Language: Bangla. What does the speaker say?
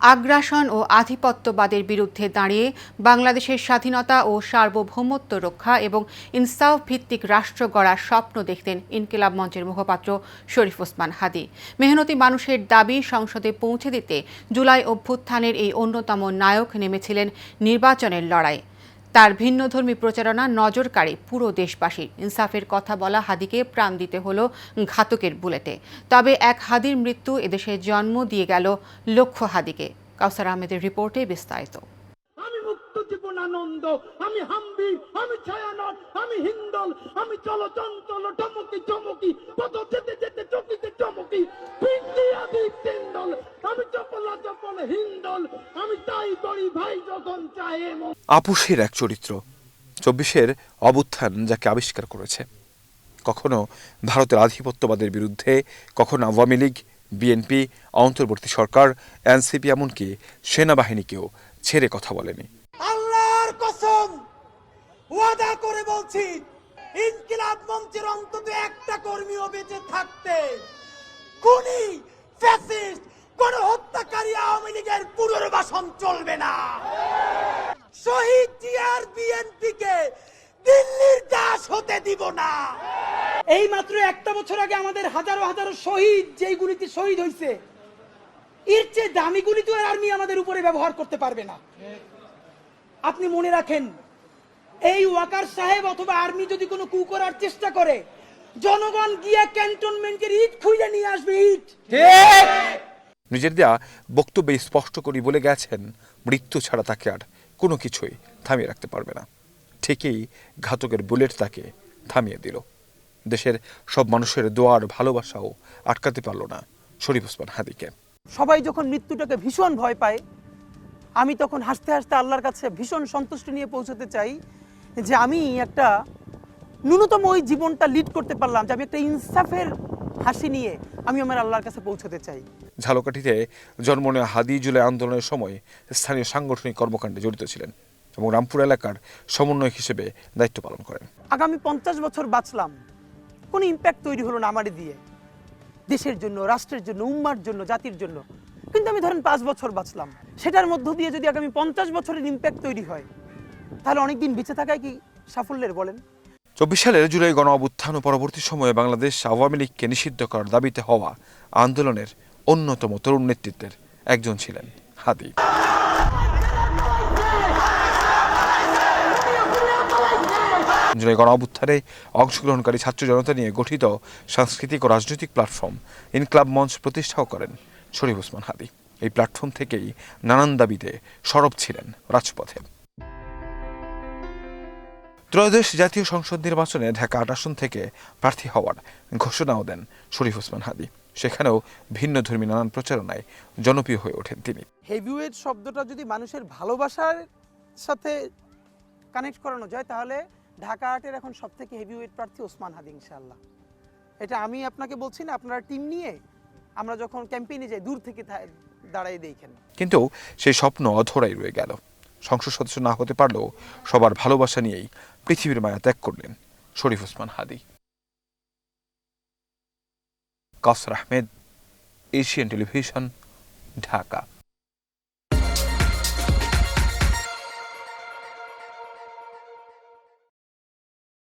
আগ্রাসন ও আধিপত্যবাদের বিরুদ্ধে দাঁড়িয়ে বাংলাদেশের স্বাধীনতা ও সার্বভৌমত্ব রক্ষা এবং ইনসাফ ভিত্তিক রাষ্ট্র গড়ার স্বপ্ন দেখতেন ইনকিলাব মঞ্চের মুখপাত্র শরীফ ওসমান হাদী। মেহনতি মানুষের দাবি সংসদে পৌঁছে দিতে জুলাই অভ্যুত্থানের এই অন্যতম নায়ক নেমেছিলেন নির্বাচনের লড়াই। তার ভিন্নধর্মী প্রচারণা নজরকাড়ে পুরো দেশবাসীর। ইনসাফের কথা বলা হাদীকে প্রাণ দিতে হলো ঘাতকের বুলেটে। তবে এক হাদীর মৃত্যু এদেশে জন্ম দিয়ে গেল লক্ষ হাদীকে। কাউসার আহমেদের রিপোর্টে বিস্তারিত। আমি মুক্ত জীবনানন্দ, আমি হাম্বির, আমি ছায়ানট, আমি হিন্দল, আমি চলচঞ্চল টমকি চমকি, পথ যেতে যেতে চকিতে চমকি, পিন্ডি আদি সিন্দল, আমি চপলা চপল হিন্দল, আমি তাই করি ভাই যখন চাহে। আপুসের এক চরিত্র ২৪-এর অভ্যুত্থান যাকে আবিষ্কার করেছে। কখনো ভারতের আধিপত্যবাদের বিরুদ্ধে, কখনো আওয়ামী লীগ, বিএনপি, অন্তর্বর্তী সরকার, এনসিপি, এমনকি সেনাবাহিনীকেও ছেড়ে কথা বলেনি। আল্লাহর কসম ওয়াদা করে বলছি, ইনকিলাব মঞ্চের অন্তত একটা কর্মীও বেঁচে থাকতে খুনি, ফ্যাসিস্ট, গণহত্যাকারী আওয়ামী লীগের পুনর্বাসন চলবে না। শহীদ জিয়ার বিএনপিকে দিল্লির দাস হতে দিব না। এই মাত্র একটা বছর আগে আমাদের হাজারো হাজারো শহীদ যেই গুলিতে শহীদ হয়েছে, এর চেয়ে দামি গুলি তো আর্মি আমাদের উপরে ব্যবহার করতে পারবে না। আপনি মনে রাখেন, এই ওয়াকার সাহেব অথবা আর্মি যদি কোনো কু করার চেষ্টা করে, জনগণ গিয়া ক্যান্টনমেন্টের ইট খুঁজে নিয়ে আসবে, ইট। নিজের দেয়া বক্তব্যে স্পষ্ট করে বলে গেছেন, মৃত্যু ছাড়া তাকে আর কোনো কিছুই থামিয়ে রাখতে পারবে না। ঠিকই ঘাতকের বুলেট তাকে থামিয়ে দিল। দেশের সব মানুষের দোয়ার ভালোবাসাও আটকাতে পারল না শরীফ ওসমান হাদীকে। সবাই যখন মৃত্যুটাকে ভীষণ ভয় পায়, আমি তখন হাসতে হাসতে আল্লাহর কাছে ভীষণ সন্তুষ্টি নিয়ে পৌঁছতে চাই যে আমি একটা ন্যূনতম ওই জীবনটা লিড করতে পারলাম, যে আমি একটা ইনসাফের হাসি নিয়ে আমি আমার আল্লাহর কাছে পৌঁছতে চাই। ঝালকাঠিতে জন্ম নেওয়া হাদী জুলাই আন্দোলনের সময় স্থানীয় সাংগঠনিক কর্মকাণ্ডে জড়িত ছিলেন এবং রামপুর এলাকার সমন্বয়ক হিসেবে দায়িত্ব পালন করেন। আগামী 50 বছর বাঁচলাম, কোনো ইম্প্যাক্ট তৈরি হলো না আমারে দিয়ে, দেশের জন্য, রাষ্ট্রের জন্য, উম্মার জন্য, জাতির জন্য। কিন্তু আমি ধরেন 5 বছর বাঁচলাম, সেটার মধ্য দিয়ে যদি আগামী 50 বছরের ইম্প্যাক্ট তৈরি হয়, তাহলে অনেকদিন বেঁচে থাকায় কি সাফল্যের বলেন? 24 সালের জুলাই গণ অভ্যুত্থান ও পরবর্তী সময়ে বাংলাদেশ আওয়ামী লীগকে নিষিদ্ধ করার দাবিতে হওয়া আন্দোলনের অন্যতম তরুণ নেতৃত্বের একজন ছিলেন হাদী। জুলাই গণ অভ্যুত্থানে অংশগ্রহণকারী ছাত্র জনতা নিয়ে গঠিত সাংস্কৃতিক ও রাজনৈতিক প্ল্যাটফর্ম ইনকিলাব মঞ্চ প্রতিষ্ঠাও করেন শরীফ ওসমান হাদী। এই প্ল্যাটফর্ম থেকেই নানান দাবিতে সরব ছিলেন রাজপথে। ত্রয়োদশ জাতীয় সংসদ নির্বাচনে ঢাকা ৮ আসন থেকে প্রার্থী হওয়ার ঘোষণাও দেন শরীফ ওসমান হাদী। সেখানেও ভিন্ন ধর্মী নানান প্রচারণায় জনপ্রিয় হয়ে ওঠেন তিনি। হেভিওয়েট শব্দটা যদি মানুষের ভালোবাসার সাথে কানেক্ট করানো যায়, তাহলে ঢাকা ৮-এর এখন সবথেকে হেভিওয়েট প্রার্থী ওসমান হাদী ইনশাআল্লাহ। এটা আমি আপনাকে বলছি না, আপনারা টিম নিয়ে আমরা যখন ক্যাম্পেইনে যাই দূর থেকে দাঁড়াই দেখেন। কিন্তু সেই স্বপ্ন অধরাই রয়ে গেল। সংসদ সদস্য না হতে পারলেও সবার ভালোবাসা নিয়েই পৃথিবীর মায়া ত্যাগ করলেন শরীফ ওসমান হাদী। কাউসার আহমেদ, এশিয়ান টেলিভিশন, ঢাকা।